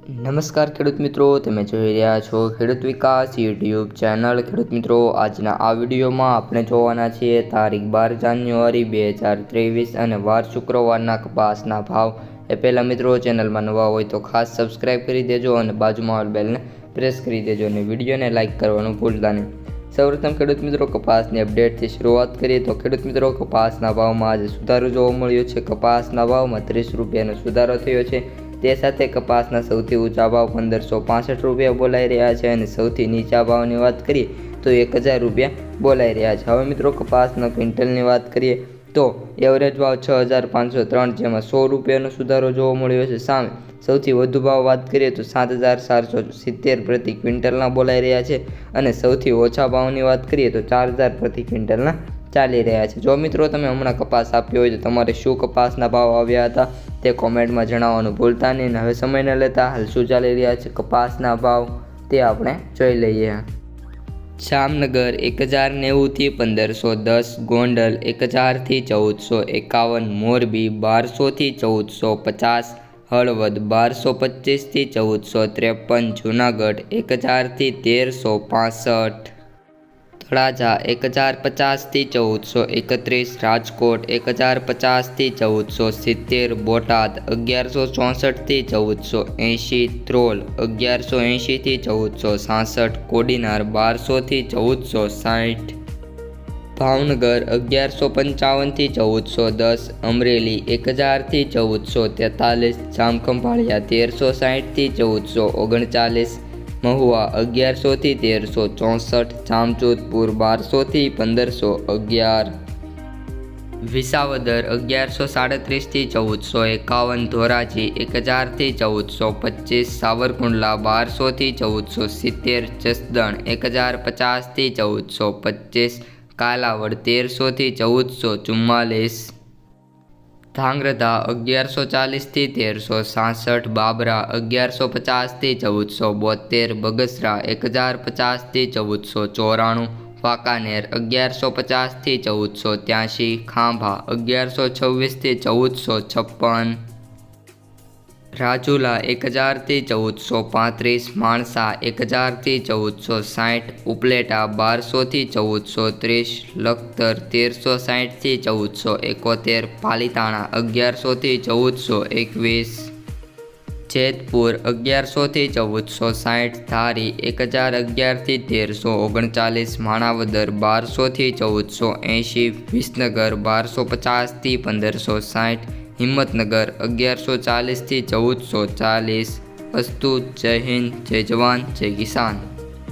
નમસ્કાર ખેડૂત મિત્રો, તમે જોઈ રહ્યા છો ખેડૂત વિકાસ યુટ્યુબ ચેનલ। ખેડૂત મિત્રો, આજના આ વિડીયોમાં આપણે જોવાના છીએ તારીખ 12 જાન્યુઆરી 2023 અને વાર શુક્રવારના કપાસના ભાવ। એ પહેલાં મિત્રો, ચેનલમાં નવા હોય તો ખાસ સબસ્ક્રાઈબ કરી દેજો અને બાજુમાં બેલને પ્રેસ કરી દેજો અને વિડીયોને લાઇક કરવાનું ભૂલતા નહીં। સૌપ્રથમ ખેડૂત મિત્રો, કપાસની અપડેટથી શરૂઆત કરીએ તો ખેડૂત મિત્રો, કપાસના ભાવમાં આજે સુધારો જોવા મળ્યો છે। કપાસના ભાવમાં 30 રૂપિયાનો સુધારો થયો છે। તે સાથે કપાસના સૌથી ઊંચા ભાવ 1565 રૂપિયા બોલાઈ રહ્યા છે અને સૌથી નીચા ભાવની વાત કરીએ તો 1000 રૂપિયા બોલાઈ રહ્યા છે। હવે મિત્રો, કપાસના ક્વિન્ટલની વાત કરીએ તો એવરેજ ભાવ 6503, જેમાં 100 રૂપિયાનો સુધારો જોવા મળ્યો છે। સામે સૌથી વધુ ભાવ વાત કરીએ તો 7470 પ્રતિ ક્વિન્ટલના બોલાઈ રહ્યા છે અને સૌથી ઓછા ભાવની વાત કરીએ તો 4000 પ્રતિ ક્વિન્ટલના ચાલી રહ્યા છે। જો મિત્રો, તમે હમણાં કપાસ આપ્યો હોય તો તમારે શું કપાસના ભાવ આવ્યા હતા તે કોમેન્ટમાં જણાવવાનું ભૂલતા નહીં। હવે સમય ન લેતા હાલ શું ચાલી રહ્યા છે કપાસના ભાવ તે આપણે જોઈ લઈએ। જામનગર 1090 થી 1510, ગોંડલ 1000 થી 1451, મોરબી 1200 થી 1450, હળવદ 1225 થી 1453, જૂનાગઢ 1000 થી 1365, તળાજા 1050 થી 1431, રાજકોટ 1050 થી 1470, બોટાદ 1164 થી 1480, ધ્રોલ 1180 થી 1466, કોડીનાર 1200 થી 1460, ભાવનગર 1155 થી 1410, અમરેલી 1000 થી 1443, જામખંભાળિયા 1360 થી 1439, મહુવા 1100 થી 1364, જામજોધપુર 1200 થી 1511, વિસાવદર 1137 થી 1451, ધોરાજી 1000 થી 1425, સાવરકુંડલા 1200 થી 1470, જસદણ 1050 થી 1425, કાલાવડ 1300 થી 1444, ધાંગ્રધા 1140 થી 1366, બાબરા 1150 થી 1472, બગસરા 1050 થી 1494, વાંકાનેર 1150 થી 1483, ખાંભા 1126 થી 1456, રાજુલા 1000 થી 1435, માણસા 1000 થી 1460, ઉપલેટા 1200 થી 1430, લખતર 1360 થી 1471, પાલીતાણા 1100 થી 1421, જેતપુર 1100 થી 1460, ધારી 1011 થી 1339, માણાવદર 1200 થી 1480, વિસનગર 1250 થી 1560, હિંમતનગર 1140 થી 1440। અસ્તુ, જય હિન્દ, જય જવાન, જય કિસાન।